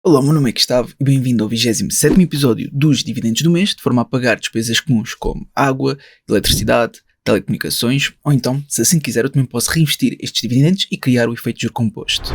Olá, meu nome é Gustavo e bem-vindo ao 27º episódio dos Dividendos do Mês, de forma a pagar despesas comuns como água, eletricidade, telecomunicações, ou então, se assim quiser, eu também posso reinvestir estes dividendos e criar o efeito de juro composto.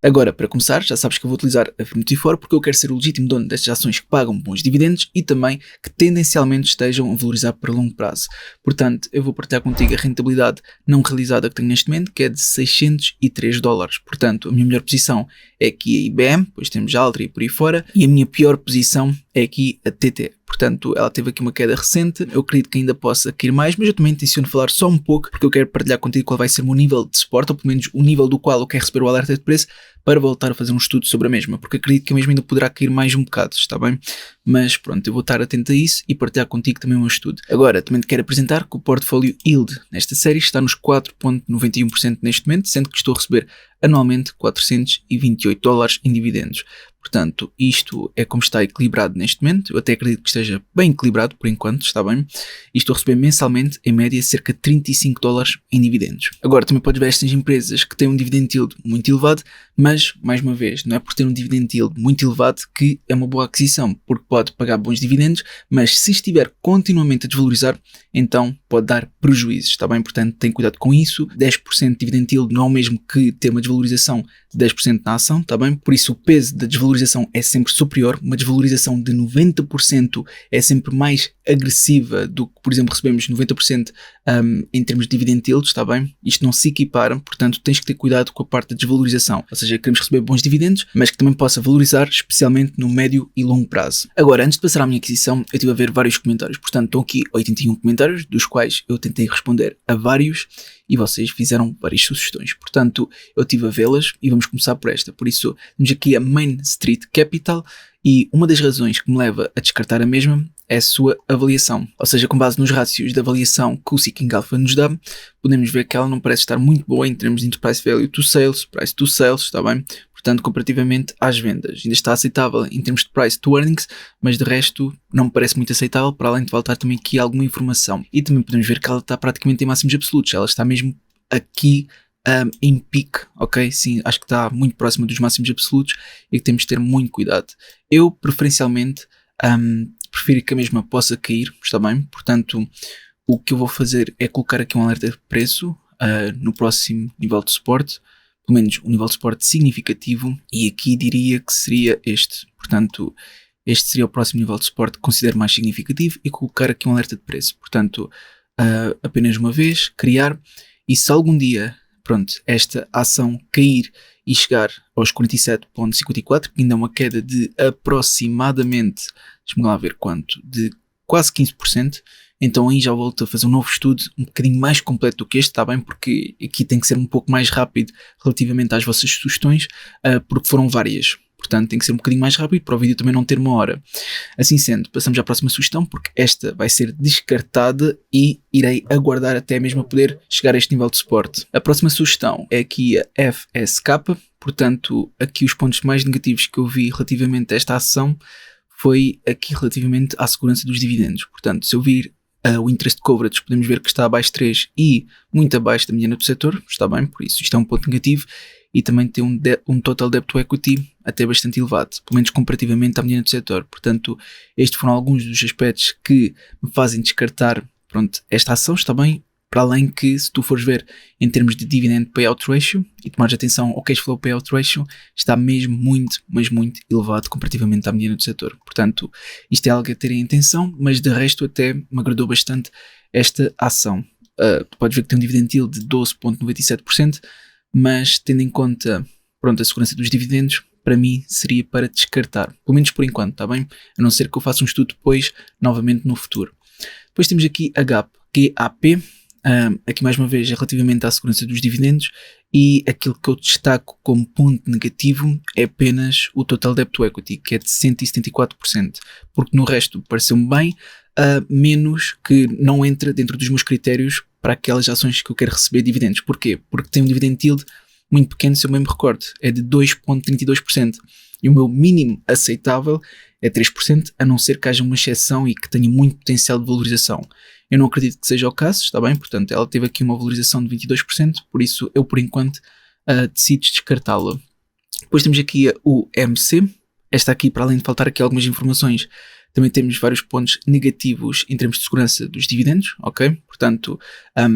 Agora, para começar, já sabes que eu vou utilizar a Firmo porque eu quero ser o legítimo dono destas ações que pagam bons dividendos e também que tendencialmente estejam a valorizar para longo prazo. Portanto, eu vou partilhar contigo a rentabilidade não realizada que tenho neste momento, que é de $603. Portanto, a minha melhor posição é aqui a IBM, depois temos a Altri e por aí fora, e a minha pior posição é aqui a TT. Portanto, ela teve aqui uma queda recente, eu acredito que ainda possa cair mais, mas eu também intenciono falar só um pouco, porque eu quero partilhar contigo qual vai ser o meu nível de suporte, ou pelo menos o nível do qual eu quero receber o alerta de preço, para voltar a fazer um estudo sobre a mesma, porque acredito que a mesma ainda poderá cair mais um bocado, está bem? Mas pronto, eu vou estar atento a isso e partilhar contigo também o meu estudo. Agora, também te quero apresentar que o portfólio Yield nesta série está nos 4,91% neste momento, sendo que estou a receber anualmente $428 em dividendos. Portanto, isto é como está equilibrado neste momento. Eu até acredito que esteja bem equilibrado por enquanto, está bem? E estou a receber mensalmente, em média, cerca de $35 em dividendos. Agora, também podes ver estas empresas que têm um dividend yield muito elevado, mas, mais uma vez, não é por ter um dividend yield muito elevado que é uma boa aquisição, porque pode pagar bons dividendos, mas se estiver continuamente a desvalorizar, então pode dar prejuízos, está bem? Portanto, tem cuidado com isso. 10% de dividend yield não é o mesmo que ter uma desvalorização de 10% na ação, está bem? Por isso o peso da desvalorização é sempre superior. Uma desvalorização de 90% é sempre mais agressiva do que, por exemplo, recebemos 90% em termos de dividend yield, está bem? Isto não se equipara, portanto tens que ter cuidado com a parte da desvalorização. Ou seja, queremos receber bons dividendos, mas que também possa valorizar, especialmente no médio e longo prazo. Agora, antes de passar à minha aquisição, eu estive a ver vários comentários. Portanto, estão aqui 81 comentários, dos quais eu tentei responder a vários e vocês fizeram várias sugestões. Portanto, eu estive a vê-las e vamos começar por esta. Por isso, temos aqui a Main Street Capital e uma das razões que me leva a descartar a mesma é a sua avaliação. Ou seja, com base nos rácios de avaliação que o Seeking Alpha nos dá, podemos ver que ela não parece estar muito boa em termos de Enterprise Value to Sales, Price to Sales, está bem? Portanto, comparativamente às vendas. Ainda está aceitável em termos de Price to Earnings, mas de resto não me parece muito aceitável, para além de faltar também aqui alguma informação. E também podemos ver que ela está praticamente em máximos absolutos. Ela está mesmo aqui em pique, ok? Sim, acho que está muito próxima dos máximos absolutos e que temos de ter muito cuidado. Eu, preferencialmente, prefiro que a mesma possa cair, está bem? Portanto, o que eu vou fazer é colocar aqui um alerta de preço no próximo nível de suporte, pelo menos um nível de suporte significativo, e aqui diria que seria este. Portanto, este seria o próximo nível de suporte que considero mais significativo e colocar aqui um alerta de preço. Portanto, apenas uma vez, criar, e se algum dia, pronto, esta ação cair e chegar aos 47,54, que ainda é uma queda de aproximadamente, deixa-me lá ver quanto, de quase 15%, então aí já volto a fazer um novo estudo um bocadinho mais completo do que este, está bem? Porque aqui tem que ser um pouco mais rápido relativamente às vossas sugestões, porque foram várias. Portanto, tem que ser um bocadinho mais rápido para o vídeo também não ter uma hora. Assim sendo, passamos à próxima sugestão, porque esta vai ser descartada e irei aguardar até mesmo a poder chegar a este nível de suporte. A próxima sugestão é aqui a FSK. Portanto, aqui os pontos mais negativos que eu vi relativamente a esta ação foi aqui relativamente à segurança dos dividendos. Portanto, se eu vir o interest coverage, podemos ver que está abaixo de 3 e muito abaixo da mediana do setor, está bem, por isso isto é um ponto negativo, e também tem um total debt to equity até bastante elevado, pelo menos comparativamente à mediana do setor. Portanto, estes foram alguns dos aspectos que me fazem descartar, pronto, esta ação, está bem, para além que, se tu fores ver em termos de dividend payout ratio e tomares atenção ao cash flow payout ratio, está mesmo muito, mas muito elevado comparativamente à mediana do setor. Portanto, isto é algo a ter em atenção, mas de resto até me agradou bastante esta ação. Tu podes ver que tem um dividend yield de 12,97%, mas tendo em conta, pronto, a segurança dos dividendos, para mim seria para descartar, pelo menos por enquanto, está bem? A não ser que eu faça um estudo depois, novamente no futuro. Depois temos aqui a GAP. Aqui mais uma vez é relativamente à segurança dos dividendos, e aquilo que eu destaco como ponto negativo é apenas o total debt to equity, que é de 174%, porque no resto pareceu-me bem, menos que não entra dentro dos meus critérios para aquelas ações que eu quero receber dividendos. Porquê? Porque tem um dividend yield muito pequeno, se eu mesmo recordo, é de 2,32%, e o meu mínimo aceitável é 3%, a não ser que haja uma exceção e que tenha muito potencial de valorização. Eu não acredito que seja o caso, está bem? Portanto, ela teve aqui uma valorização de 22%, por isso eu, por enquanto, decides descartá-la. Depois temos aqui o MC. Esta aqui, para além de faltar aqui algumas informações, também temos vários pontos negativos em termos de segurança dos dividendos, ok? Portanto,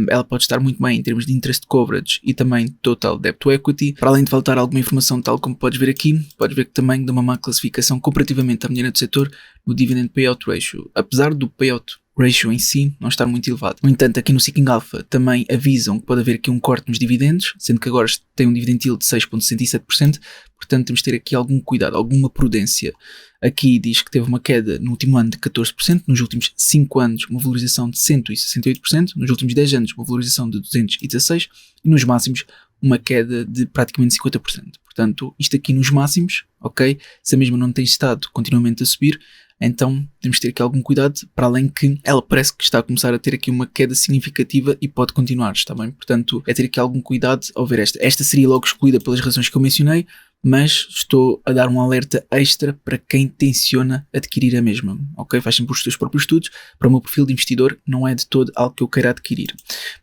ela pode estar muito bem em termos de interest coverage e também total debt to equity. Para além de faltar alguma informação, tal como podes ver aqui, podes ver que também dá uma má classificação comparativamente à mediana do setor no dividend payout ratio. Apesar do payout ratio em si não estar muito elevado. No entanto, aqui no Seeking Alpha também avisam que pode haver aqui um corte nos dividendos, sendo que agora tem um dividend yield de 6,67%, portanto temos de ter aqui algum cuidado, alguma prudência. Aqui diz que teve uma queda no último ano de 14%, nos últimos 5 anos uma valorização de 168%, nos últimos 10 anos uma valorização de 216% e nos máximos uma queda de praticamente 50%. Portanto, isto aqui nos máximos, ok? Se a mesma não tem estado continuamente a subir, então temos de ter aqui algum cuidado, para além que ela parece que está a começar a ter aqui uma queda significativa e pode continuar, está bem? Portanto, é ter aqui algum cuidado ao ver esta. Esta seria logo excluída pelas razões que eu mencionei, mas estou a dar um alerta extra para quem tenciona adquirir a mesma, ok? Faz sempre os teus próprios estudos. Para o meu perfil de investidor não é de todo algo que eu queira adquirir.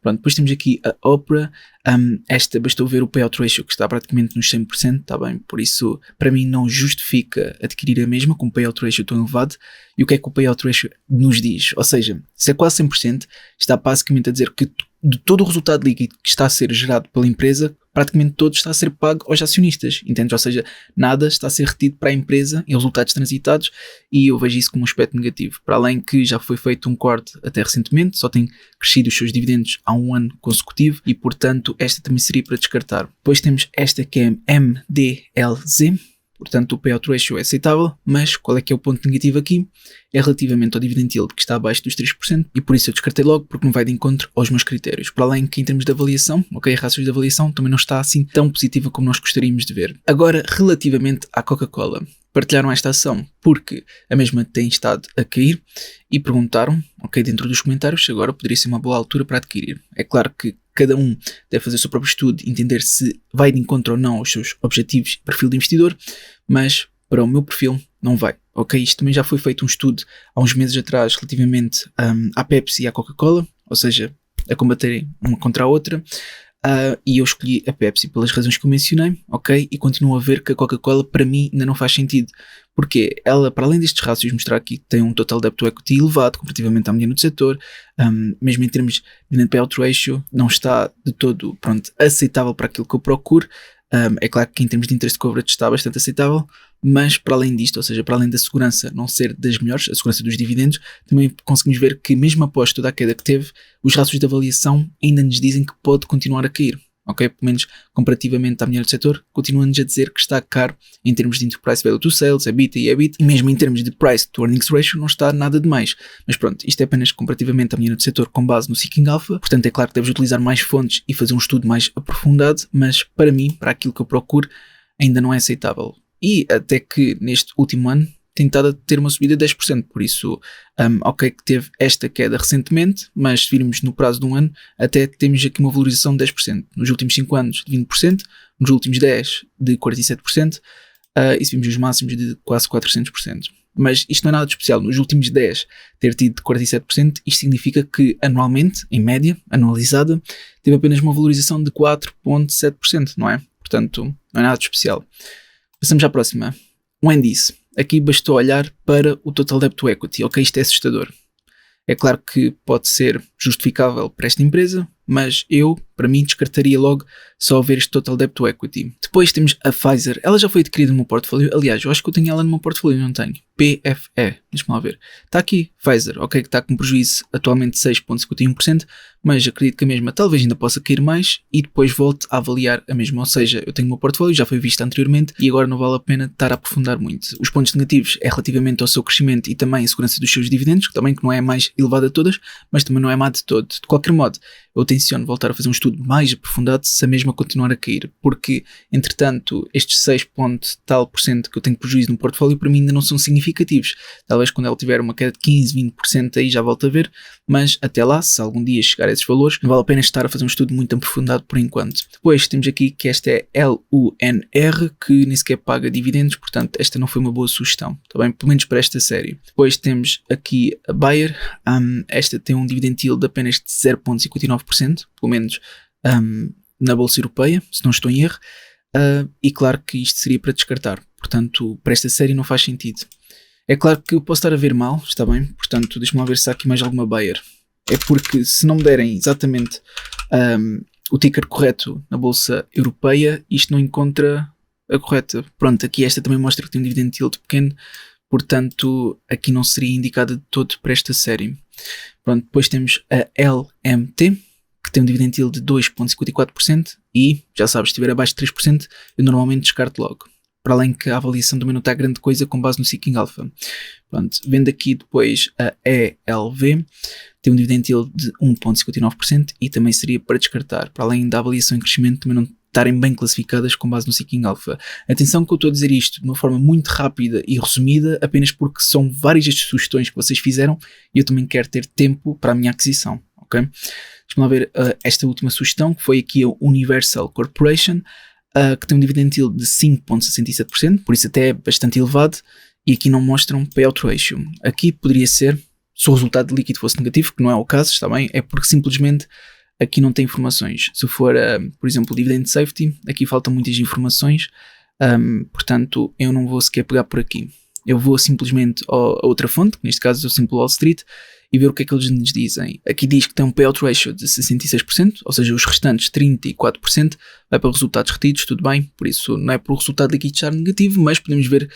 Pronto, depois temos aqui a Opera. Esta bastou ver o payout ratio que está praticamente nos 100%, está bem? Por isso, para mim não justifica adquirir a mesma com um payout ratio tão elevado. E o que é que o payout ratio nos diz? Ou seja, se é quase 100%, está basicamente a dizer que de todo o resultado líquido que está a ser gerado pela empresa, praticamente todo está a ser pago aos acionistas, entendes? Ou seja, nada está a ser retido para a empresa em resultados transitados, e eu vejo isso como um aspecto negativo. Para além que já foi feito um corte até recentemente, só tem crescido os seus dividendos há um ano consecutivo e, portanto, esta também seria para descartar. Depois temos esta que é MDLZ. Portanto, o payout ratio é aceitável, mas qual é que é o ponto negativo aqui? É relativamente ao dividend yield, que está abaixo dos 3%, e por isso eu descartei logo, porque não vai de encontro aos meus critérios. Para além que em termos de avaliação, ok, a ratios de avaliação também não está assim tão positiva como nós gostaríamos de ver. Agora, relativamente à Coca-Cola, partilharam esta ação porque a mesma tem estado a cair e perguntaram, ok, dentro dos comentários, se agora poderia ser uma boa altura para adquirir. É claro que cada um deve fazer o seu próprio estudo, entender se vai de encontro ou não aos seus objetivos e perfil de investidor, mas para o meu perfil não vai. Ok, isto também já foi feito um estudo há uns meses atrás relativamente à Pepsi e à Coca-Cola, ou seja, a combaterem uma contra a outra, e eu escolhi a Pepsi pelas razões que eu mencionei, ok, e continuo a ver que a Coca-Cola para mim ainda não faz sentido, porque ela, para além destes rácios mostrar aqui que tem um total debt to equity elevado comparativamente à mediana do setor, mesmo em termos de dividend payout ratio, não está de todo, aceitável para aquilo que eu procuro. É claro que em termos de interest coverage está bastante aceitável, mas para além disto, ou seja, para além da segurança não ser das melhores, a segurança dos dividendos, também conseguimos ver que mesmo após toda a queda que teve, os rácios de avaliação ainda nos dizem que pode continuar a cair. Ok, pelo menos comparativamente à mediana do setor, continuam-nos a dizer que está caro em termos de price value to sales, EBITDA e EBIT, e mesmo em termos de price to earnings ratio não está nada de mais. Mas pronto, isto é apenas comparativamente à mediana do setor com base no Seeking Alpha, portanto é claro que deves utilizar mais fontes e fazer um estudo mais aprofundado, mas para mim, para aquilo que eu procuro, ainda não é aceitável. E até que neste último ano tem estado a ter uma subida de 10%, por isso, ok que teve esta queda recentemente, mas se virmos no prazo de um ano, até temos aqui uma valorização de 10%. Nos últimos 5 anos de 20%, nos últimos 10 de 47%, e se vimos os máximos de quase 400%. Mas isto não é nada de especial. Nos últimos 10 ter tido 47%, isto significa que anualmente, em média, anualizada, teve apenas uma valorização de 4,7%, não é? Portanto, não é nada de especial. Passamos à próxima. Wendy's. Aqui bastou olhar para o total debt to equity. Ok, isto é assustador. É claro que pode ser justificável para esta empresa, mas eu, para mim, descartaria logo só ver este total debt to equity. Depois temos a Pfizer. Ela já foi adquirida no meu portfólio. Aliás, eu acho que eu tenho ela no meu portfólio, não tenho. PFE. Deixa-me lá ver. Está aqui, Pfizer. Ok, que está com prejuízo atualmente de 6,51%, mas acredito que a mesma talvez ainda possa cair mais e depois volte a avaliar a mesma. Ou seja, eu tenho o meu portfólio, já foi visto anteriormente e agora não vale a pena estar a aprofundar muito. Os pontos negativos é relativamente ao seu crescimento e também a segurança dos seus dividendos, que também que não é a mais elevada de todas, mas também não é má de todo. De qualquer modo, eu tenciono voltar a fazer um estudo mais aprofundado se a mesma continuar a cair, porque, entretanto, estes 6% que eu tenho prejuízo no portfólio para mim ainda não são significativos. Talvez quando ela tiver uma queda de 15, 20% aí já volto a ver, mas até lá, se algum dia chegar a esses valores, não vale a pena estar a fazer um estudo muito aprofundado por enquanto. Depois temos aqui que esta é LUNR, que nem sequer paga dividendos, portanto esta não foi uma boa sugestão, tá bem? Pelo menos para esta série. Depois temos aqui a Bayer, esta tem um dividend yield de apenas de 0,59%, pelo menos na Bolsa Europeia, se não estou em erro, e claro que isto seria para descartar, portanto para esta série não faz sentido. É claro que eu posso estar a ver mal, está bem, portanto deixa-me lá ver se há aqui mais alguma Bayer. É porque se não me derem exatamente o ticker correto na Bolsa Europeia, isto não encontra a correta. Pronto, aqui esta também mostra que tem um dividend yield pequeno, portanto aqui não seria indicada de todo para esta série. Pronto, depois temos a LMT, que tem um dividend yield de 2,54% e, já sabes, se estiver abaixo de 3%, eu normalmente descarto logo. Para além que a avaliação também não está grande coisa com base no Seeking Alpha. Pronto, vendo aqui depois a ELV, tem um dividend yield de 1,59% e também seria para descartar. Para além da avaliação em crescimento, também não estarem bem classificadas com base no Seeking Alpha. Atenção que eu estou a dizer isto de uma forma muito rápida e resumida, apenas porque são várias as sugestões que vocês fizeram e eu também quero ter tempo para a minha aquisição, ok? Deixa-me lá ver esta última sugestão, que foi aqui a Universal Corporation, que tem um dividend yield de 5,67%, por isso até é bastante elevado, e aqui não mostram payout ratio. Aqui poderia ser, se o resultado líquido fosse negativo, que não é o caso, está bem, é porque simplesmente aqui não tem informações. Se for, por exemplo, dividend safety, aqui faltam muitas informações, portanto eu não vou sequer pegar por aqui. Eu vou simplesmente a outra fonte, que neste caso é o Simple Wall Street, e ver o que é que eles nos dizem. Aqui diz que tem um payout ratio de 66%, ou seja, os restantes 34% vai para resultados retidos, tudo bem, por isso não é por o resultado líquido estar negativo, mas podemos ver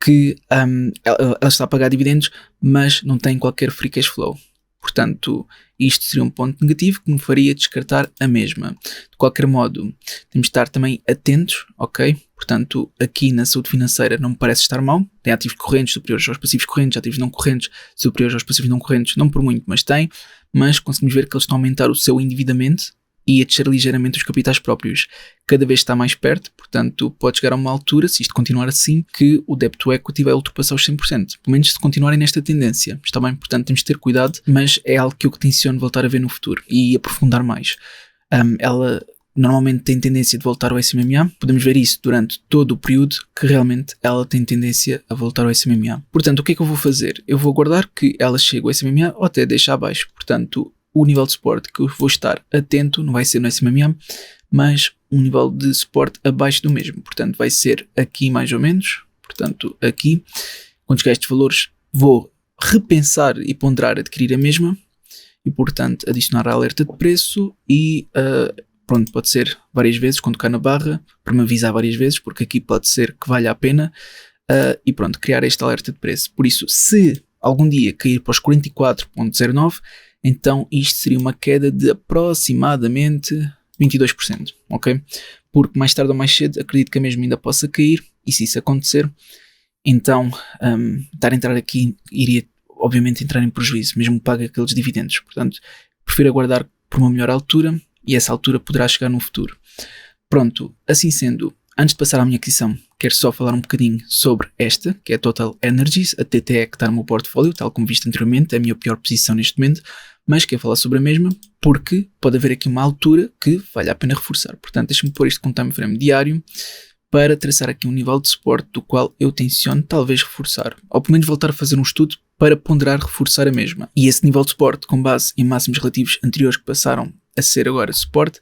que ela está a pagar dividendos, mas não tem qualquer free cash flow. Portanto, isto seria um ponto negativo que me faria descartar a mesma. De qualquer modo, temos de estar também atentos, ok? Portanto, aqui na saúde financeira não me parece estar mal. Tem ativos correntes superiores aos passivos correntes, ativos não correntes superiores aos passivos não correntes, não por muito, mas tem. Mas conseguimos ver que eles estão a aumentar o seu endividamento e a descer ligeiramente os capitais próprios. Cada vez está mais perto, portanto pode chegar a uma altura, se isto continuar assim, que o debt to equity vai ultrapassar os 100%. Pelo menos se continuarem nesta tendência. Está bem? Portanto temos de ter cuidado, mas é algo que eu tenciono voltar a ver no futuro e aprofundar mais. Ela normalmente tem tendência de voltar ao SMMA. Podemos ver isso durante todo o período que realmente ela tem tendência a voltar ao SMMA. Portanto, o que é que eu vou fazer? Eu vou aguardar que ela chegue ao SMMA ou até deixe abaixo. Portanto, o nível de suporte que eu vou estar atento não vai ser no SMMA, mas um nível de suporte abaixo do mesmo. Portanto, vai ser aqui mais ou menos. Portanto, aqui, quando chegar a estes valores, vou repensar e ponderar adquirir a mesma e, portanto, adicionar a alerta de preço e, pronto, pode ser várias vezes, quando tocar na barra, para me avisar várias vezes, porque aqui pode ser que valha a pena e, pronto, criar este alerta de preço. Por isso, se algum dia cair para os 44,09, então isto seria uma queda de aproximadamente 22%, ok? Porque mais tarde ou mais cedo acredito que a mesma ainda possa cair, e se isso acontecer, então estar a entrar aqui iria obviamente entrar em prejuízo, mesmo que pague aqueles dividendos. Portanto, prefiro aguardar por uma melhor altura, e essa altura poderá chegar no futuro. Pronto, assim sendo, antes de passar à minha aquisição, quero só falar um bocadinho sobre esta, que é a Total Energies, a TTE que está no meu portfólio, tal como visto anteriormente, é a minha pior posição neste momento, mas quero falar sobre a mesma porque pode haver aqui uma altura que vale a pena reforçar. Portanto, deixa-me pôr isto com um time frame diário para traçar aqui um nível de suporte do qual eu tenciono talvez reforçar, ou pelo menos voltar a fazer um estudo para ponderar reforçar a mesma. E esse nível de suporte, com base em máximos relativos anteriores que passaram a ser agora suporte,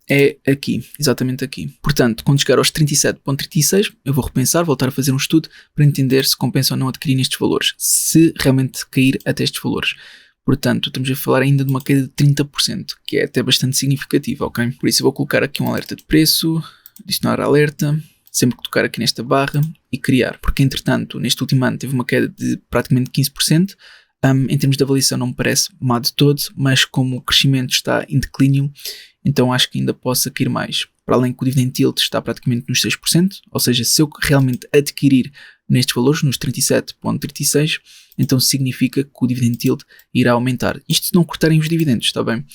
é aqui, exatamente aqui. Portanto, quando chegar aos 37,36, eu vou repensar, voltar a fazer um estudo para entender se compensa ou não adquirir nestes valores, se realmente cair até estes valores. Portanto, estamos a falar ainda de uma queda de 30%, que é até bastante significativa, ok? Por isso eu vou colocar aqui um alerta de preço, adicionar alerta, sempre que tocar aqui nesta barra e criar, porque entretanto, neste último ano teve uma queda de praticamente 15%, em termos de avaliação não me parece má de todo, mas como o crescimento está em declínio, então acho que ainda possa cair mais. Para além que o dividend yield está praticamente nos 6%, ou seja, se eu realmente adquirir nestes valores, nos 37,36, então significa que o dividend yield irá aumentar. Isto se não cortarem os dividendos, está bem?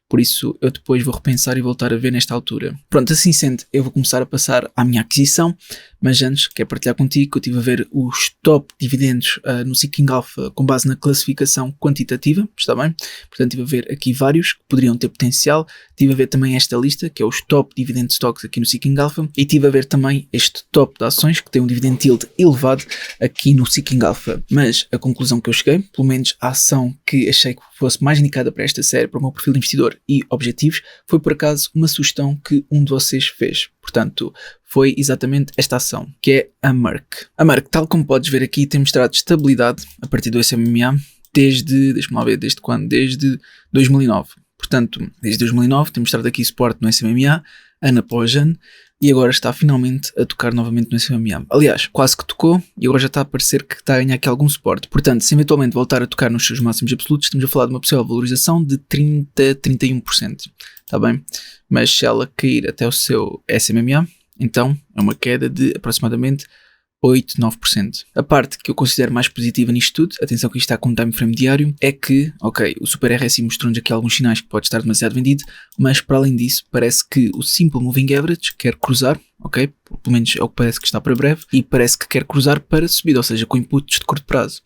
Por isso eu depois vou repensar e voltar a ver nesta altura. Pronto, assim sendo, eu vou começar a passar à minha aquisição, Mas antes, quero partilhar contigo que eu estive a ver os top dividendos no Seeking Alpha com base na classificação quantitativa, está bem? Portanto, estive a ver aqui vários que poderiam ter potencial. Estive a ver também esta lista, que é os top dividend stocks aqui no Seeking Alpha. E estive a ver também este top de ações, que tem um dividend yield elevado aqui no Seeking Alpha. Mas a conclusão que eu cheguei, pelo menos a ação que achei que fosse mais indicada para esta série, para o meu perfil de investidor e objetivos, foi por acaso uma sugestão que um de vocês fez. Portanto, foi exatamente esta ação, que é a Merck. A Merck, tal como podes ver aqui, tem mostrado estabilidade a partir do SMMA desde, deixa-me lá ver, desde quando? Desde 2009. Portanto, desde 2009 tem mostrado aqui suporte no SMMA, ano após ano, e agora está finalmente a tocar novamente no SMMA. Aliás, quase que tocou e agora já está a parecer que está a ganhar aqui algum suporte. Portanto, se eventualmente voltar a tocar nos seus máximos absolutos, estamos a falar de uma possível valorização de 30-31%. Está bem? Mas se ela cair até o seu SMMA, então é uma queda de aproximadamente 8-9%. A parte que eu considero mais positiva nisto tudo, atenção que isto está com um time frame diário, é que, ok, o Super RSI mostrou-nos aqui alguns sinais que pode estar demasiado vendido, mas para além disso parece que o Simple Moving Average quer cruzar, ok, pelo menos é o que parece que está para breve, e parece que quer cruzar para subida, ou seja, com inputs de curto prazo.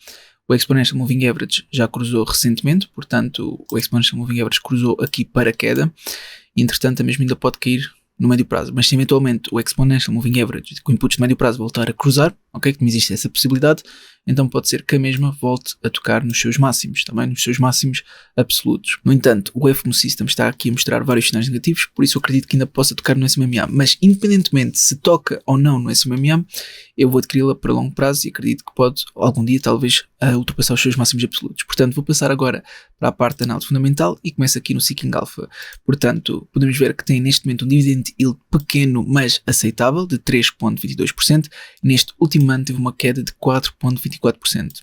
O Exponential Moving Average já cruzou recentemente, portanto o Exponential Moving Average cruzou aqui para queda, e entretanto a mesma ainda pode cair no médio prazo, mas se eventualmente o Exponential Moving Average com inputs de médio prazo voltar a cruzar, ok, que não existe essa possibilidade, então pode ser que a mesma volte a tocar nos seus máximos, também nos seus máximos absolutos. No entanto, o FMO System está aqui a mostrar vários sinais negativos, por isso eu acredito que ainda possa tocar no SMMA, mas independentemente se toca ou não no SMMA, eu vou adquiri-la para longo prazo e acredito que pode algum dia talvez ultrapassar os seus máximos absolutos. Portanto, vou passar agora para a parte da análise fundamental e começo aqui no Seeking Alpha. Portanto, podemos ver que tem neste momento um dividend yield pequeno, mas aceitável, de 3,22%. Neste último ano teve uma queda de 4,24%.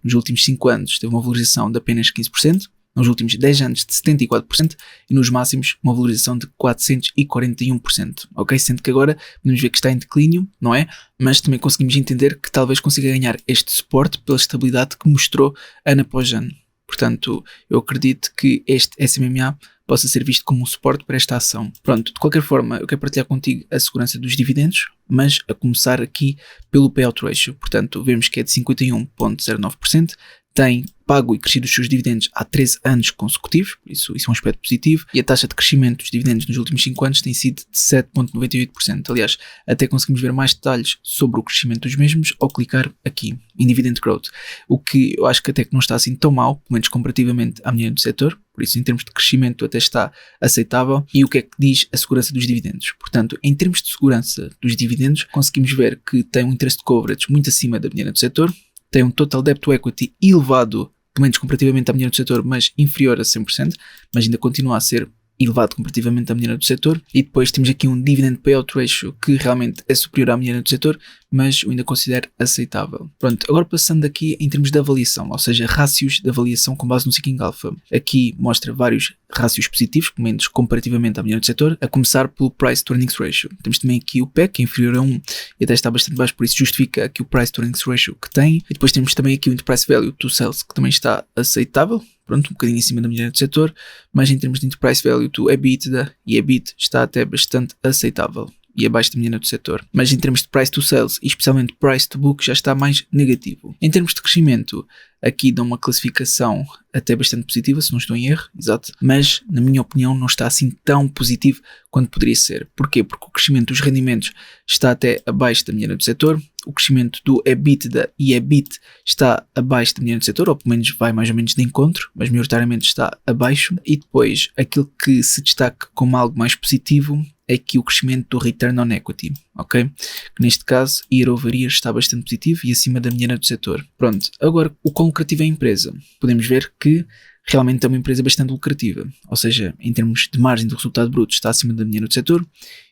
Nos últimos 5 anos teve uma valorização de apenas 15%. Nos últimos 10 anos de 74% e nos máximos uma valorização de 441%, ok? Sendo que agora podemos ver que está em declínio, não é? Mas também conseguimos entender que talvez consiga ganhar este suporte pela estabilidade que mostrou ano após ano. Portanto, eu acredito que este SMMA possa ser visto como um suporte para esta ação. Pronto, de qualquer forma, eu quero partilhar contigo a segurança dos dividendos, mas a começar aqui pelo payout ratio. Portanto, vemos que é de 51,09%, tem pago e crescido os seus dividendos há 13 anos consecutivos, isso é um aspecto positivo, e a taxa de crescimento dos dividendos nos últimos 5 anos tem sido de 7,98%. Aliás, até conseguimos ver mais detalhes sobre o crescimento dos mesmos ao clicar aqui em Dividend Growth, o que eu acho que até que não está assim tão mal, pelo menos comparativamente à média do setor, por isso em termos de crescimento até está aceitável. E o que é que diz a segurança dos dividendos? Portanto, em termos de segurança dos dividendos, conseguimos ver que tem um interest coverage muito acima da média do setor, tem um total debt to equity elevado, pelo menos comparativamente à média do setor, mas inferior a 100%, mas ainda continua a ser elevado comparativamente à média do setor. E depois temos aqui um dividend payout ratio que realmente é superior à média do setor, mas eu ainda considero aceitável. Pronto, agora passando aqui em termos de avaliação, ou seja, rácios de avaliação com base no Seeking Alpha. Aqui mostra vários rácios positivos, pelo menos comparativamente à média do setor, a começar pelo Price to Earnings Ratio. Temos também aqui o PEC, que é inferior a 1 e até está bastante baixo, por isso justifica aqui o Price to Earnings Ratio que tem. E depois temos também aqui o Enterprise Value to Sales, que também está aceitável. Pronto, um bocadinho acima da média do setor, mas em termos de Enterprise Value to EBITDA e EBIT está até bastante aceitável e abaixo da média do setor. Mas em termos de Price to Sales e especialmente Price to Book já está mais negativo. Em termos de crescimento, aqui dá uma classificação até bastante positiva, se não estou em erro, exato, mas na minha opinião não está assim tão positivo quanto poderia ser. Porquê? Porque o crescimento dos rendimentos está até abaixo da média do setor, o crescimento do EBITDA e EBIT está abaixo da média do setor, ou pelo menos vai mais ou menos de encontro, mas maioritariamente está abaixo. E depois, aquilo que se destaca como algo mais positivo é aqui o crescimento do Return on Equity, ok? Que neste caso, year over year está bastante positivo e acima da média do setor. Pronto, agora o quão lucrativa é a empresa? Podemos ver que realmente é uma empresa bastante lucrativa, ou seja, em termos de margem de resultado bruto está acima da média do setor,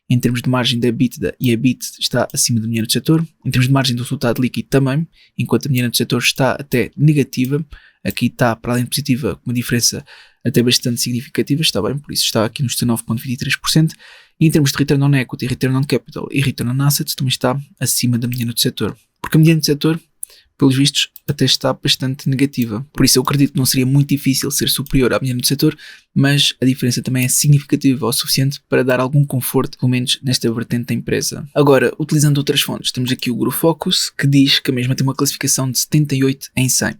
em termos de margem de EBITDA e EBIT está acima da média do setor, em termos de margem de resultado líquido também, enquanto a média do setor está até negativa, aqui está para além de positiva com uma diferença até bastante significativa, está bem, por isso está aqui nos 19,23%, e em termos de Return on Equity, Return on Capital e Return on Assets também está acima da média do setor, porque a média do setor pelos vistos, até está bastante negativa. Por isso eu acredito que não seria muito difícil ser superior à mediana do setor, mas a diferença também é significativa o suficiente para dar algum conforto, pelo menos nesta vertente da empresa. Agora, utilizando outras fontes, temos aqui o GrowFocus, que diz que a mesma tem uma classificação de 78 em 100.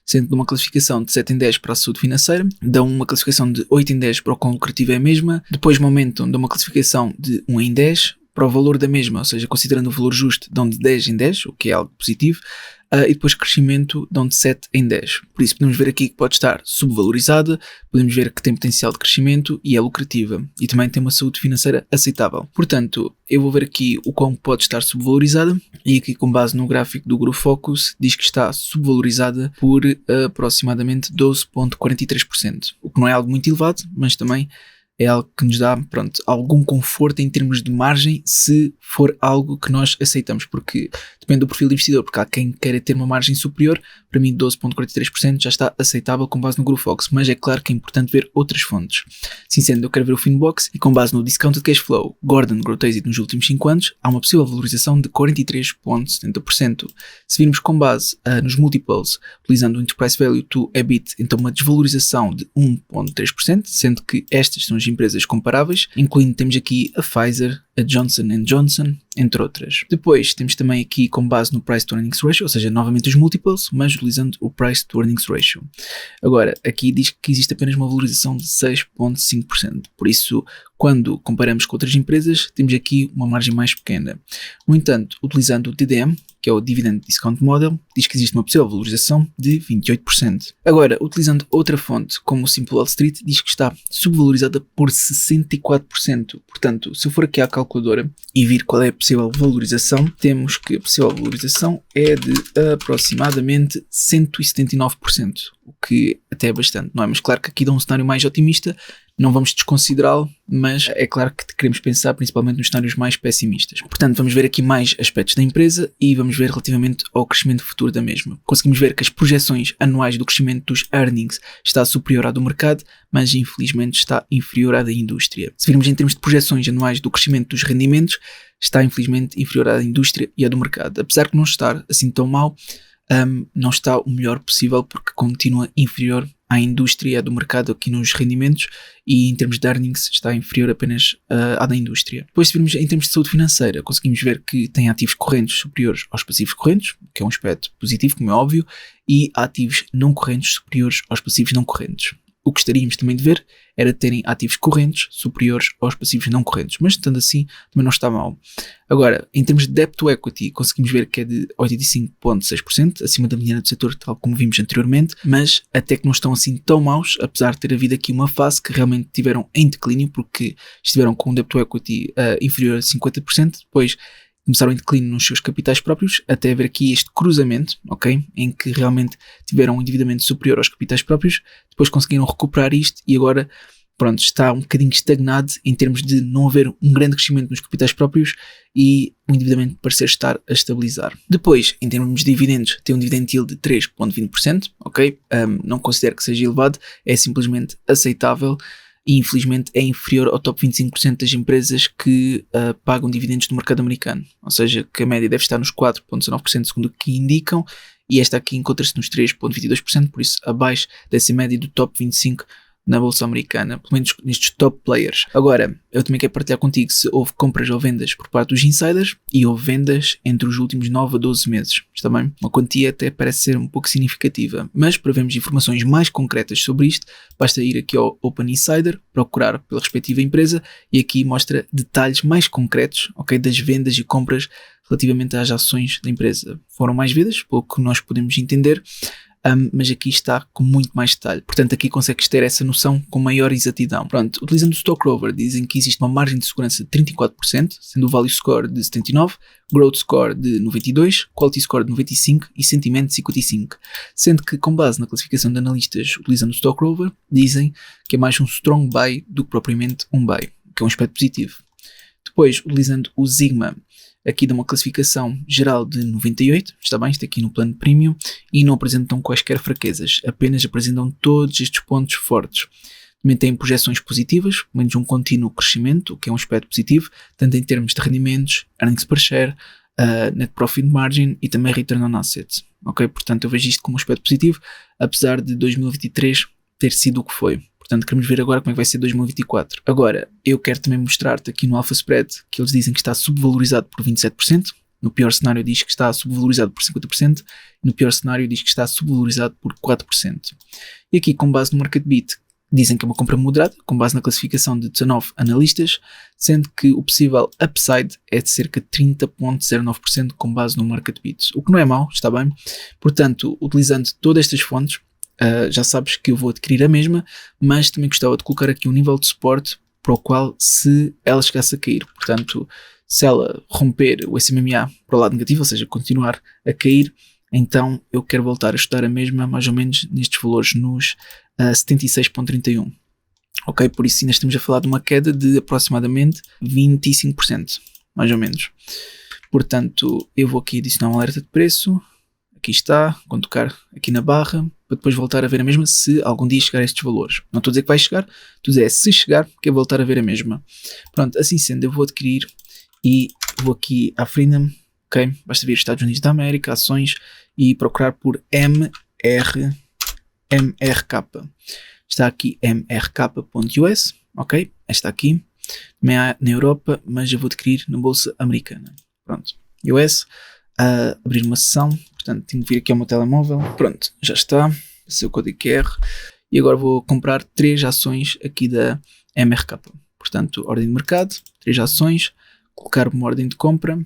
Sendo uma classificação de 7 em 10 para a saúde financeira, dão uma classificação de 8 em 10 para o quão lucrativo é a mesma, depois aumentam, dão uma classificação de 1 em 10 para o valor da mesma, ou seja, considerando o valor justo, dão de 10 em 10, o que é algo positivo, e depois crescimento dão de 7 em 10. Por isso podemos ver aqui que pode estar subvalorizada, podemos ver que tem potencial de crescimento e é lucrativa, e também tem uma saúde financeira aceitável. Portanto, eu vou ver aqui o quão pode estar subvalorizada, e aqui com base no gráfico do GrowFocus diz que está subvalorizada por aproximadamente 12,43%, o que não é algo muito elevado, mas também é algo que nos dá, algum conforto em termos de margem, se for algo que nós aceitamos, porque depende do perfil do investidor, porque há quem queira ter uma margem superior. Para mim 12,43% já está aceitável com base no GrowFox, mas é claro que é importante ver outras fontes. Assim sendo, eu quero ver o Finbox e com base no Discounted Cash Flow, Gordon Growth Exit nos últimos 5 anos, há uma possível valorização de 43,70%. Se virmos com base nos multiples, utilizando o Enterprise Value to EBIT, então uma desvalorização de 1,3%, sendo que estas são as empresas comparáveis, incluindo temos aqui a Pfizer, a Johnson & Johnson, entre outras. Depois temos também aqui com base no Price to Earnings Ratio, ou seja, novamente os múltiplos, mas utilizando o Price to Earnings Ratio. Agora, aqui diz que existe apenas uma valorização de 6,5%, por isso, quando comparamos com outras empresas, temos aqui uma margem mais pequena. No entanto, utilizando o DDM, que é o Dividend Discount Model, diz que existe uma possível valorização de 28%. Agora, utilizando outra fonte, como o Simple Wall Street, diz que está subvalorizada por 64%. Portanto, se eu for aqui à calculadora e vir qual é a possível valorização, temos que a possível valorização é de aproximadamente 179%, o que até é bastante, não é? Mas claro que aqui dá um cenário mais otimista, não vamos desconsiderá-lo, mas é claro que queremos pensar principalmente nos cenários mais pessimistas. Portanto, vamos ver aqui mais aspectos da empresa e vamos ver relativamente ao crescimento futuro da mesma. Conseguimos ver que as projeções anuais do crescimento dos earnings está superior à do mercado, mas infelizmente está inferior à da indústria. Se virmos em termos de projeções anuais do crescimento dos rendimentos, está infelizmente inferior à da indústria e à do mercado. Apesar de não estar assim tão mal, não está o melhor possível porque continua inferior à indústria e à do mercado aqui nos rendimentos, e em termos de earnings está inferior apenas à da indústria. Depois, se virmos em termos de saúde financeira, conseguimos ver que tem ativos correntes superiores aos passivos correntes, que é um aspecto positivo, como é óbvio, e ativos não correntes superiores aos passivos não correntes. O que gostaríamos também de ver era terem ativos correntes superiores aos passivos não correntes, mas estando assim também não está mal. Agora, em termos de debt to equity, conseguimos ver que é de 85,6%, acima da mediana do setor, tal como vimos anteriormente, mas até que não estão assim tão maus, apesar de ter havido aqui uma fase que realmente tiveram em declínio, porque estiveram com um debt to equity inferior a 50%, depois começaram em declínio nos seus capitais próprios, até haver aqui este cruzamento, ok? Em que realmente tiveram um endividamento superior aos capitais próprios, depois conseguiram recuperar isto e agora, está um bocadinho estagnado em termos de não haver um grande crescimento nos capitais próprios e o endividamento parecer estar a estabilizar. Depois, em termos de dividendos, tem um dividend yield de 3,20%, ok? Não considero que seja elevado, é simplesmente aceitável. E infelizmente é inferior ao top 25% das empresas que pagam dividendos no mercado americano. Ou seja, que a média deve estar nos 4,19% segundo o que indicam, e esta aqui encontra-se nos 3,22%, por isso abaixo dessa média do top 25% na bolsa americana, pelo menos nestes top players. Agora, eu também quero partilhar contigo se houve compras ou vendas por parte dos insiders, e houve vendas entre os últimos 9 a 12 meses. Está bem? Uma quantia até parece ser um pouco significativa, mas para vermos informações mais concretas sobre isto, basta ir aqui ao Open Insider, procurar pela respectiva empresa, e aqui mostra detalhes mais concretos, ok, das vendas e compras relativamente às ações da empresa. Foram mais vendas, pelo que nós podemos entender, mas aqui está com muito mais detalhe. Portanto, aqui consegues ter essa noção com maior exatidão. Pronto, utilizando o Stock Rover, dizem que existe uma margem de segurança de 34%, sendo o Value Score de 79%, Growth Score de 92%, Quality Score de 95% e Sentiment de 55%. Sendo que, com base na classificação de analistas utilizando o Stock Rover, dizem que é mais um strong buy do que propriamente um buy, que é um aspecto positivo. Depois, utilizando o Sigma, aqui dá uma classificação geral de 98, está bem, está aqui no plano premium, e não apresentam quaisquer fraquezas, apenas apresentam todos estes pontos fortes. Também têm projeções positivas, pelo menos um contínuo crescimento, o que é um aspecto positivo, tanto em termos de rendimentos, earnings per share, Net Profit Margin e também Return on Assets. Ok? Portanto, eu vejo isto como um aspecto positivo, apesar de 2023 ter sido o que foi. Portanto, queremos ver agora como é que vai ser 2024. Agora, eu quero também mostrar-te aqui no Alpha Spread que eles dizem que está subvalorizado por 27%. No pior cenário diz que está subvalorizado por 50%. E no pior cenário diz que está subvalorizado por 4%. E aqui, com base no Market Beat, dizem que é uma compra moderada, com base na classificação de 19 analistas, sendo que o possível upside é de cerca de 30,09% com base no Market Beat. O que não é mau, está bem? Portanto, utilizando todas estas fontes, já sabes que eu vou adquirir a mesma, mas também gostava de colocar aqui um nível de suporte para o qual, se ela chegasse a cair, portanto, se ela romper o SMMA para o lado negativo, ou seja, continuar a cair, então eu quero voltar a estudar a mesma, mais ou menos nestes valores, nos 76,31. Ok? Por isso ainda estamos a falar de uma queda de aproximadamente 25%, mais ou menos. Portanto, eu vou aqui adicionar um alerta de preço. Aqui está, quando tocar aqui na barra, para depois voltar a ver a mesma se algum dia chegar a estes valores. Não estou a dizer que vai chegar, estou a dizer se chegar, quero voltar a ver a mesma. Pronto, assim sendo, eu vou adquirir e vou aqui à Freedom, ok? Basta vir Estados Unidos da América, ações e procurar por MRK. Está aqui mrk.us, ok? Esta aqui. Também há na Europa, mas eu vou adquirir na bolsa americana. Pronto, US, abrir uma sessão, portanto tenho que vir aqui ao meu telemóvel. Pronto, já está, passei o código QR e agora vou comprar 3 ações aqui da MRK. Portanto, ordem de mercado, 3 ações, colocar uma ordem de compra,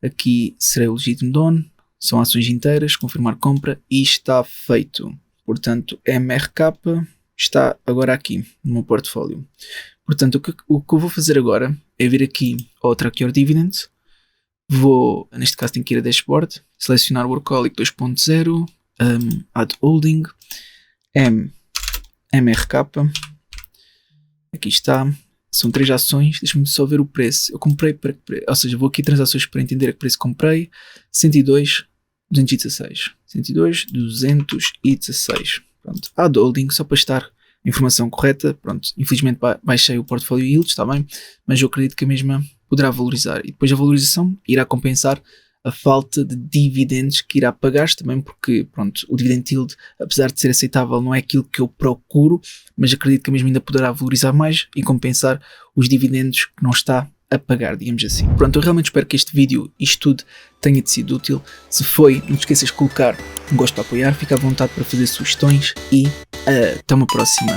aqui será o legítimo dono, são ações inteiras, confirmar compra e está feito. Portanto, MRK está agora aqui no meu portfólio. Portanto, o que eu vou fazer agora é vir aqui ao Track Your Dividends. Vou, neste caso tenho que ir a Dashboard, selecionar o Workaholic 2.0, Add Holding, MRK, aqui está, são 3 ações, deixa-me só ver o preço, eu comprei para que preço, ou seja, vou aqui transações para entender a que preço comprei, 102,216, 102,216, pronto, Add Holding, só para estar a informação correta, pronto, infelizmente baixei o portfólio yield, está bem, mas eu acredito que a mesma poderá valorizar e depois a valorização irá compensar a falta de dividendos que irá pagar também, porque pronto, o dividend yield, apesar de ser aceitável, não é aquilo que eu procuro, mas acredito que a mesma ainda poderá valorizar mais e compensar os dividendos que não está a pagar, digamos assim. Pronto, eu realmente espero que este vídeo e isto tudo tenha te sido útil. Se foi, não te esqueças de colocar um gosto para apoiar, fica à vontade para fazer sugestões e até uma próxima.